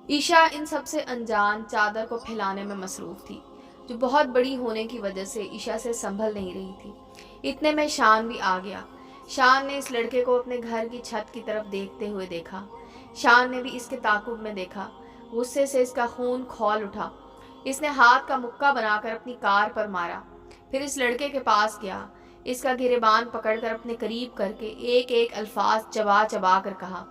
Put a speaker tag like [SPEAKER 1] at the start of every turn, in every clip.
[SPEAKER 1] ईशा इन सब से अनजान चादर को फैलाने में मसरूफ थी, जो बहुत बड़ी होने की वजह से ईशा से संभल नहीं रही थी। इतने में शान भी आ गया। शान ने इस लड़के को अपने घर की छत की तरफ देखते हुए देखा। शान ने भी इसके ताकुब में देखा। गुस्से से इसका खून खौल उठा। इसने हाथ का मुक्का बनाकर अपनी कार पर मारा। फिर इस लड़के के पास गया। इसका गिरेबान पकड़कर अपने करीब करके एक एक अल्फाज चबा चबा कर कहा,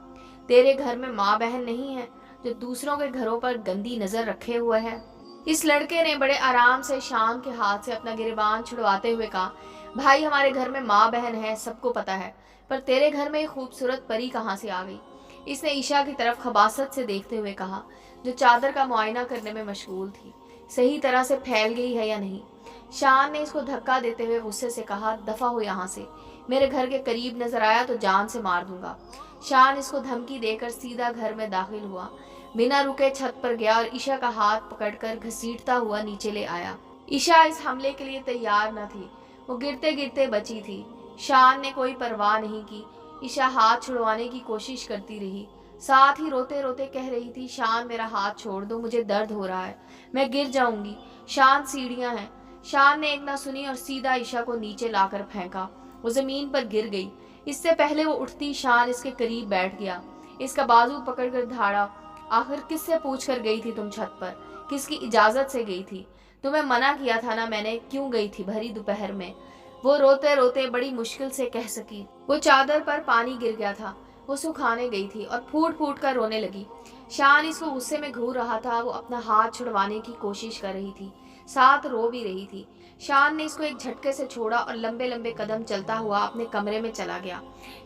[SPEAKER 1] तेरे घर में माँ बहन नहीं है जो दूसरों के घरों पर गंदी नजर रखे हुए है। इस लड़के ने बड़े आराम से शान के हाथ से अपना गिरेबान छुड़वाते हुए कहा, भाई हमारे घर में माँ बहन है, सबको पता है, पर तेरे घर में ये खूबसूरत परी कहाँ से आ गई। इसने ईशा की तरफ खबासत से देखते हुए कहा, जो चादर का मुआयना करने में मशगूल थी, सही तरह से फैल गई है या नहीं। शान ने इसको धक्का देते हुए गुस्से से कहा, दफा हो यहाँ से, मेरे घर के करीब नजर आया तो जान से मार दूंगा। शान इसको धमकी देकर सीधा घर में दाखिल हुआ। बिना रुके छत पर गया और ईशा का हाथ पकड़कर घसीटता हुआ नीचे ले आया। ईशा इस हमले के लिए तैयार न थी। वो गिरते गिरते बची थी। शान ने कोई परवाह नहीं की। ईशा हाथ छुड़वाने की कोशिश करती रही, साथ ही रोते रोते कह रही थी, शान मेरा हाथ छोड़ दो, मुझे दर्द हो रहा है, मैं गिर जाऊंगी। शान सीढ़ियां हैं। शान ने एक ना सुनी और सीधा ईशा को नीचे लाकर फेंका। वो जमीन पर गिर गई। इससे पहले वो उठती, शान इसके करीब बैठ गया। इसका बाजू पकड़कर धाड़ा, आखिर किससे पूछ कर गई थी तुम छत पर, किसकी इजाजत से गई थी? तुम्हें मना किया था ना मैंने, क्यों गई थी भरी दोपहर में? वो रोते रोते बड़ी मुश्किल से कह सकी। वो चादर पर पानी गिर गया था, वो सुखाने गई थी और फूट फूट कर रोने लगी। शान इसको गुस्से में घूर रहा था। वो अपना हाथ छुड़वाने की कोशिश कर रही थी, साथ रो भी रही थी। शान ने इसको एक झटके से छोड़ा और लंबे लंबे कदम चलता हुआ अपने कमरे में चला गया।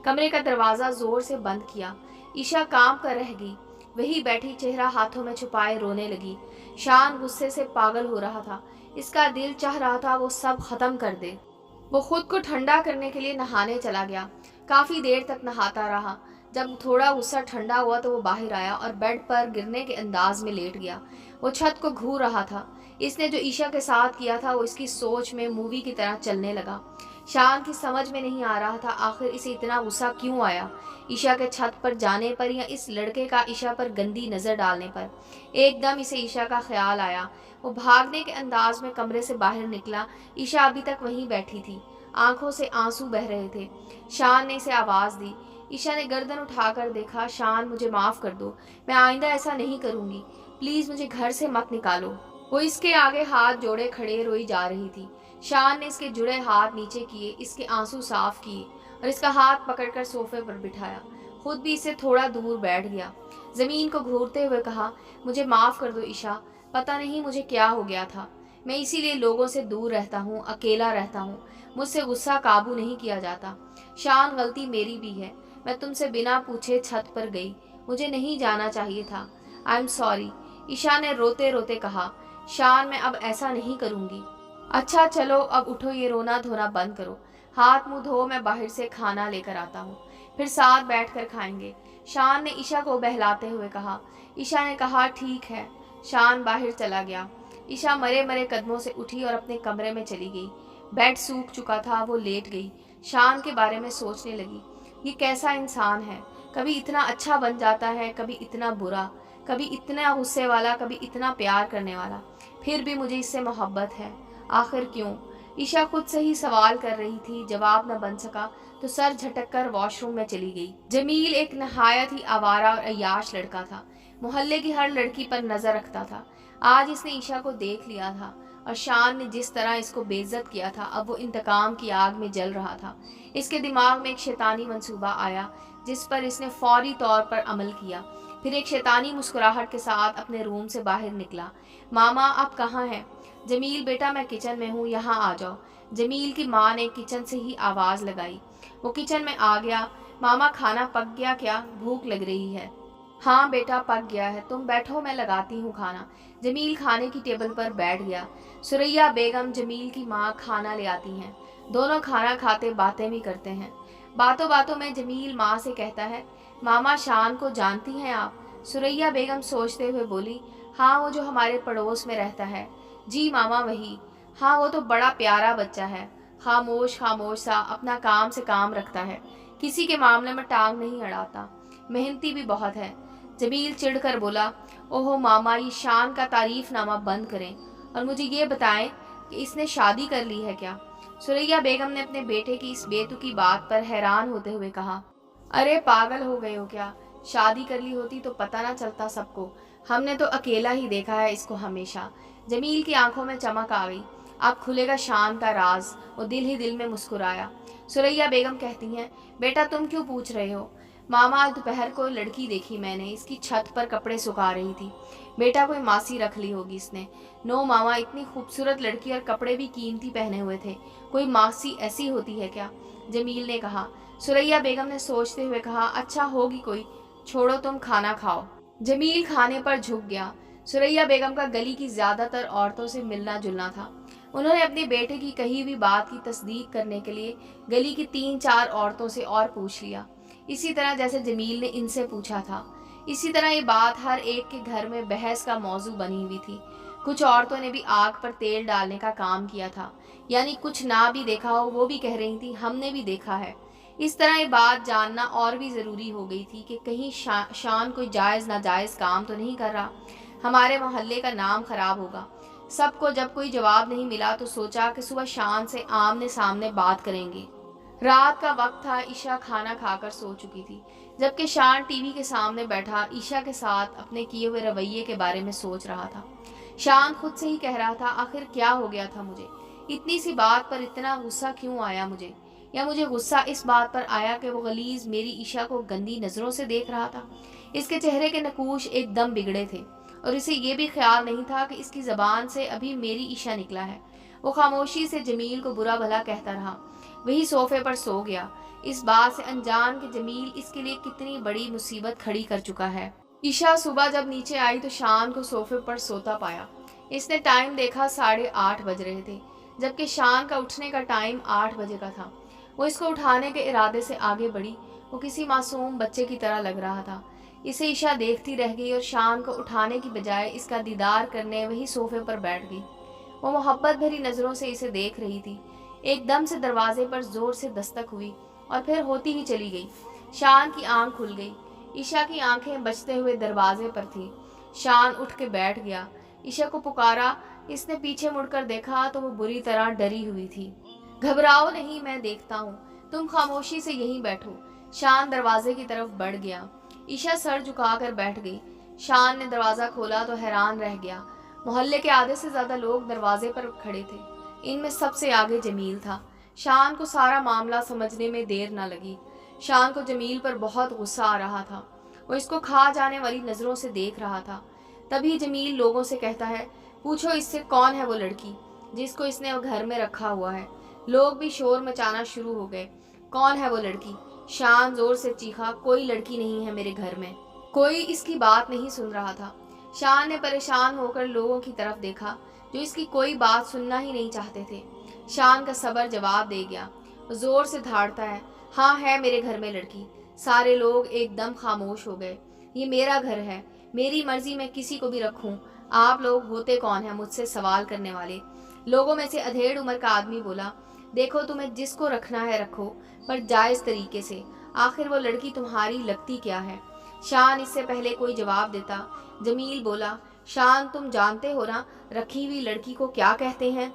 [SPEAKER 1] कमरे का दरवाजा जोर से बंद किया। ईशा काम कर रह गई। वही बैठी चेहरा हाथों में छुपाए रोने लगी। शान गुस्से से पागल हो रहा था। इसका दिल चाह रहा था वो सब खत्म कर दे। वो खुद को ठंडा करने के लिए नहाने चला गया। काफी देर तक नहाता रहा। जब थोड़ा गुस्सा ठंडा हुआ तो वो बाहर आया और बेड पर गिरने के अंदाज में लेट गया। वो छत को घूर रहा था। इसने जो ईशा के साथ किया था वो इसकी सोच में मूवी की तरह चलने लगा। शान की समझ में नहीं आ रहा था आखिर इसे इतना गुस्सा क्यों आया, ईशा के छत पर जाने पर या इस लड़के का ईशा पर गंदी नजर डालने पर। एकदम इसे ईशा का ख्याल आया। वो भागने के अंदाज में कमरे से बाहर निकला। ईशा अभी तक वहीं बैठी थी, आंखों से आंसू बह रहे थे। शान ने इसे आवाज दी। ईशा ने गर्दन उठाकर देखा। शान मुझे माफ कर दो, मैं आइंदा ऐसा नहीं करूंगी, प्लीज मुझे घर से मत निकालो। वो इसके आगे हाथ जोड़े खड़े रोई जा रही थी। शान ने इसके जुड़े हाथ नीचे किए, इसके आंसू साफ किए और इसका हाथ पकड़कर सोफे पर बिठाया। खुद भी इससे थोड़ा दूर बैठ गया। जमीन को घूरते हुए कहा, मुझे माफ कर दो ईशा, पता नहीं मुझे क्या हो गया था, मैं इसीलिए लोगों से दूर रहता हूँ, अकेला रहता हूँ, मुझसे गुस्सा काबू नहीं किया जाता। शान गलती मेरी भी है, मैं तुमसे बिना पूछे छत पर गई, मुझे नहीं जाना चाहिए था, आई एम सॉरी। ईशा ने रोते रोते कहा। शान मैं अब ऐसा नहीं करूंगी। अच्छा चलो अब उठो, ये रोना धोना बंद करो, हाथ मुंह धो, मैं बाहर से खाना लेकर आता हूँ, फिर साथ बैठकर खाएंगे, शान ने ईशा को बहलाते हुए कहा। ईशा ने कहा ठीक है। शान बाहर चला गया। ईशा मरे मरे कदमों से उठी और अपने कमरे में चली गई। बेड सूख चुका था, वो लेट गई। शान के बारे में सोचने लगी, ये कैसा इंसान है, कभी इतना अच्छा बन जाता है, कभी इतना बुरा, कभी इतना गुस्से वाला, कभी इतना प्यार करने वाला, फिर भी मुझे इससे मोहब्बत है, आखिर क्यों? ईशा खुद से ही सवाल कर रही थी। जवाब न बन सका तो सर झटक कर वॉशरूम में चली गई। जमील एक नहायत ही आवारा और अय्याश लड़का था। मोहल्ले की हर लड़की पर नजर रखता था। आज इसने ईशा को देख लिया था और शान ने जिस तरह इसको बेइज्जत किया था, अब वो इंतकाम की आग में जल रहा था। इसके दिमाग में एक शैतानी मंसूबा आया जिस पर इसने फौरी तौर पर अमल किया। फिर एक शैतानी मुस्कुराहट के साथ अपने रूम से बाहर निकला। मामा आप कहाँ हैं? जमील बेटा मैं किचन में हूँ, यहाँ आ जाओ। जमील की माँ ने किचन से ही आवाज़ लगाई। वो किचन में आ गया। मामा खाना पक गया क्या? भूख लग रही है। हाँ बेटा पक गया है, तुम बैठो मैं लगाती हूँ खाना। जमील खाने की टेबल पर बैठ गया। सुरैया बेगम जमील की माँ खाना ले आती हैं। दोनों खाना खाते बातें भी करते हैं। बातों बातों में जमील माँ से कहता है, मामा शान को जानती हैं आप? सुरैया बेगम सोचते हुए बोली, हाँ वो जो हमारे पड़ोस में रहता है। जी मामा वही। हाँ वो तो बड़ा प्यारा बच्चा है, खामोश खामोश सा अपना काम से काम रखता है, किसी के मामले में टांग नहीं अड़ाता, मेहनती भी बहुत है। जमील चिढ़कर बोला, ओहो मामा, ये शान का तारीफ नामा बंद करें और मुझे ये बताएं कि इसने शादी कर ली है क्या। सुरैया बेगम ने अपने बेटे की इस बेतुकी बात पर हैरान होते हुए कहा, अरे पागल हो गए हो क्या? शादी कर ली होती तो पता ना चलता सबको। हमने तो अकेला ही देखा है इसको हमेशा। जमील की आंखों में चमक आ गई। अब खुलेगा शान का राज। वो दिल ही दिल में मुस्कुराया। सुरैया बेगम कहती हैं, बेटा तुम क्यों पूछ रहे हो? मामा, आज दोपहर को लड़की देखी मैंने, इसकी छत पर कपड़े सुखा रही थी। बेटा कोई मासी रख ली होगी इसने। नो मामा, इतनी खूबसूरत लड़की और कपड़े भी कीमती पहने हुए थे, कोई मासी ऐसी होती है क्या? जमील ने कहा। सुरैया बेगम ने सोचते हुए कहा, अच्छा होगी कोई, छोड़ो तुम खाना खाओ। जमील खाने पर झुक गया। सुरैया बेगम का गली की ज्यादातर औरतों से मिलना जुलना था। उन्होंने अपने बेटे की कही हुई बात की तस्दीक करने के लिए गली की 3-4 औरतों से और पूछ लिया, इसी तरह जैसे जमील ने इनसे पूछा था। इसी तरह ये बात हर एक के घर में बहस का मौजू बनी हुई थी। कुछ औरतों ने भी आग पर तेल डालने का काम किया था, यानी कुछ ना भी देखा हो वो भी कह रही थी हमने भी देखा है। इस तरह ये बात जानना और भी ज़रूरी हो गई थी कि कहीं शान कोई जायज़ नाजायज़ काम तो नहीं कर रहा, हमारे मोहल्ले का नाम खराब होगा। सबको जब कोई जवाब नहीं मिला तो सोचा कि सुबह शान से आमने सामने बात करेंगे। रात का वक्त था, ईशा खाना खाकर सो चुकी थी, जबकि शान टीवी के सामने बैठा ईशा के साथ अपने किए हुए रवैये के बारे में सोच रहा था। शान खुद से ही कह रहा था, आखिर क्या हो गया था मुझे, इतनी सी बात पर इतना गुस्सा क्यों आया मुझे, या मुझे गुस्सा इस बात पर आया कि वो गलीज मेरी ईशा को गंदी नज़रों से देख रहा था। इसके चेहरे के नकूश एकदम बिगड़े थे और इसे ये भी ख्याल नहीं था कि इसकी ज़बान से अभी मेरी ईशा निकला है। वो खामोशी से जमील को बुरा भला कहता रहा, वही सोफे पर सो गया, इस बात से अनजान कि जमील इसके लिए कितनी बड़ी मुसीबत खड़ी कर चुका है। ईशा सुबह जब नीचे आई तो शान को सोफे पर सोता पाया। इसने टाइम देखा, 8:30 बज रहे थे, जबकि शान का उठने का टाइम 8 बजे का था। वो इसको उठाने के इरादे से आगे बढ़ी। वो किसी मासूम बच्चे की तरह लग रहा था। इसे ईशा देखती रह गई और शान को उठाने की बजाय इसका दीदार करने वही सोफे पर बैठ गई। वो मोहब्बत भरी नज़रों से इसे देख रही थी। एकदम से दरवाजे पर जोर से दस्तक हुई और फिर होती ही चली गई। शान की आंख खुल गई। ईशा की आंखें बचते हुए दरवाजे पर थी। शान उठ के बैठ गया। ईशा को पुकारा। इसने पीछे मुड़कर देखा तो वो बुरी तरह डरी हुई थी। घबराओ नहीं, मैं देखता हूँ, तुम खामोशी से यहीं बैठो। शान दरवाजे की तरफ बढ़ गया। ईशा सर झुकाकर बैठ गई। शान ने दरवाज़ा खोला तो हैरान रह गया। मोहल्ले के आधे से ज़्यादा लोग दरवाजे पर खड़े थे, इनमें सबसे आगे जमील था। शान को सारा मामला समझने में देर न लगी। शान को जमील पर बहुत गुस्सा आ रहा था। वो इसको खा जाने वाली नज़रों से देख रहा था। तभी जमील लोगों से कहता है, पूछो इससे कौन है वो लड़की जिसको इसने घर में रखा हुआ है। लोग भी शोर मचाना शुरू हो गए, कौन है वो लड़की? शान जोर से चीखा, कोई लड़की नहीं है मेरे घर में। कोई इसकी बात नहीं सुन रहा था। शान ने परेशान होकर लोगों की तरफ देखा जो इसकी कोई बात सुनना ही नहीं चाहते थे। शान का सब्र जवाब दे गया। वो जोर से धाड़ता है, हाँ है मेरे घर में लड़की। सारे लोग एकदम खामोश हो गए। ये मेरा घर है, मेरी मर्जी मैं किसी को भी रखूं। आप लोग होते कौन है मुझसे सवाल करने वाले? लोगों में से अधेड़ उम्र का आदमी बोला, देखो तुम्हें जिसको रखना है रखो, पर जायज़ तरीके से। आखिर वो लड़की तुम्हारी लगती क्या है? शान इससे पहले कोई जवाब देता, जमील बोला, शान तुम जानते हो ना रखी हुई लड़की को क्या कहते हैं?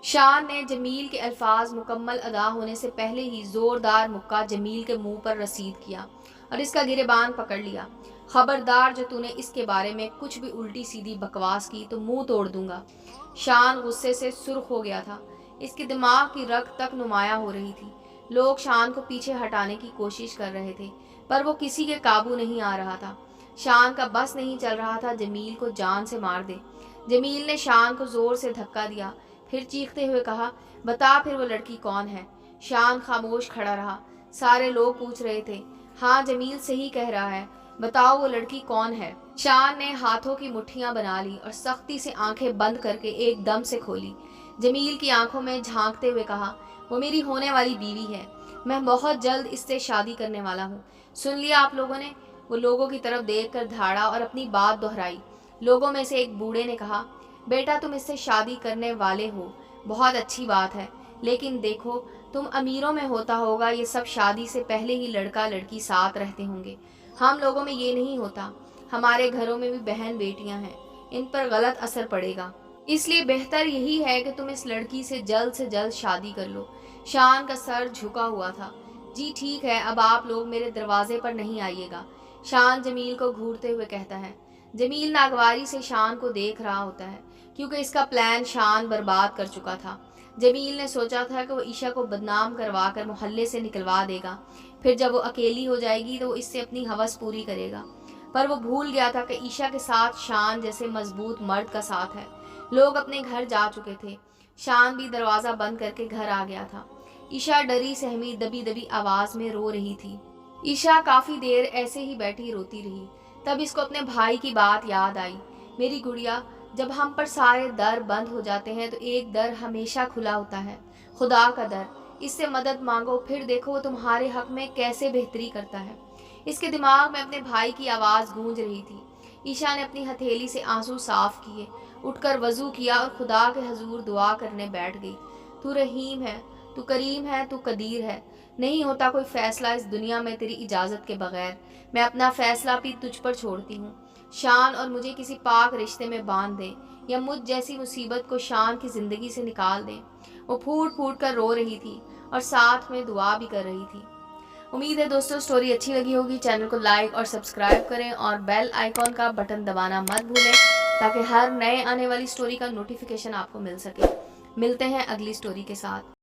[SPEAKER 1] शान ने जमील के अल्फाज मुकम्मल अदा होने से पहले ही जोरदार मुक्का जमील के मुंह पर रसीद किया और इसका गिरेबान पकड़ लिया। खबरदार, जो तूने इसके बारे में कुछ भी उल्टी सीधी बकवास की तो मुंह तोड़ दूंगा। शान गुस्से से सुर्ख हो गया था। इसके दिमाग की रग तक नुमाया हो रही थी। लोग शान को पीछे हटाने की कोशिश कर रहे थे, पर वो किसी के काबू नहीं आ रहा था। शान का बस नहीं चल रहा था जमील को जान से मार दे। जमील ने शान को जोर से धक्का दिया, फिर चीखते हुए कहा, बता फिर वो लड़की कौन है? शान खामोश खड़ा रहा। सारे लोग पूछ रहे थे, हाँ जमील सही कह रहा है, बताओ वो लड़की कौन है? शान ने हाथों की मुट्ठियां बना ली और सख्ती से आंखें बंद करके एकदम से खोली। जमील की आंखों में झांकते हुए कहा, वो मेरी होने वाली बीवी है, मैं बहुत जल्द इससे शादी करने वाला हूँ। सुन लिया आप लोगों ने? वो लोगों की तरफ देखकर धाड़ा और अपनी बात दोहराई। लोगों में से एक बूढ़े ने कहा, बेटा तुम इससे शादी करने वाले हो, बहुत अच्छी बात है, लेकिन देखो तुम अमीरों में होता होगा ये सब शादी से पहले ही लड़का लड़की साथ रहते होंगे। हम लोगों में ये नहीं होता, हमारे घरों में भी बहन बेटियां हैं, इन पर गलत असर पड़ेगा। इसलिए बेहतर यही है कि तुम इस लड़की से जल्द शादी कर लो। शान का सर झुका हुआ था। जी ठीक है, अब आप लोग मेरे दरवाजे पर नहीं आइएगा, शान जमील को घूरते हुए कहता है। जमील नागवारी से शान को देख रहा होता है, क्योंकि इसका प्लान शान बर्बाद कर चुका था। जमील ने सोचा था कि वो ईशा को बदनाम करवा कर मोहल्ले से निकलवा देगा, फिर जब वो अकेली हो जाएगी तो वो इससे अपनी हवस पूरी करेगा। पर वो भूल गया था कि ईशा के साथ शान जैसे मजबूत मर्द का साथ है। लोग अपने घर जा चुके थे। शान भी दरवाजा बंद करके घर आ गया था। ईशा डरी सहमी दबी दबी आवाज में रो रही थी। ईशा काफी देर ऐसे ही बैठी रोती रही। तब इसको अपने भाई की बात याद आई। मेरी गुड़िया, जब हम पर सारे दर बंद हो जाते हैं तो एक दर हमेशा खुला होता है, खुदा का दर। इससे मदद मांगो, फिर देखो वो तुम्हारे हक में कैसे बेहतरी करता है। इसके दिमाग में अपने भाई की आवाज गूंज रही थी। ईशा ने अपनी हथेली से आंसू साफ किए, उठकर वजू किया और खुदा के हजूर दुआ करने बैठ गई। तू रहीम है, तू करीम है, तू कदीर है। नहीं होता कोई फैसला इस दुनिया में तेरी इजाजत के बगैर। मैं अपना फैसला भी तुझ पर छोड़ती हूँ। शान और मुझे किसी पाक रिश्ते में बांध दे, या मुझ जैसी मुसीबत को शान की जिंदगी से निकाल दे। वो फूट फूट कर रो रही थी और साथ में दुआ भी कर रही थी। उम्मीद है दोस्तों स्टोरी अच्छी लगी होगी। चैनल को लाइक और सब्सक्राइब करें और बेल आइकॉन का बटन दबाना मत भूलें, ताकि हर नए आने वाली स्टोरी का नोटिफिकेशन आपको मिल सके। मिलते हैं अगली स्टोरी के साथ।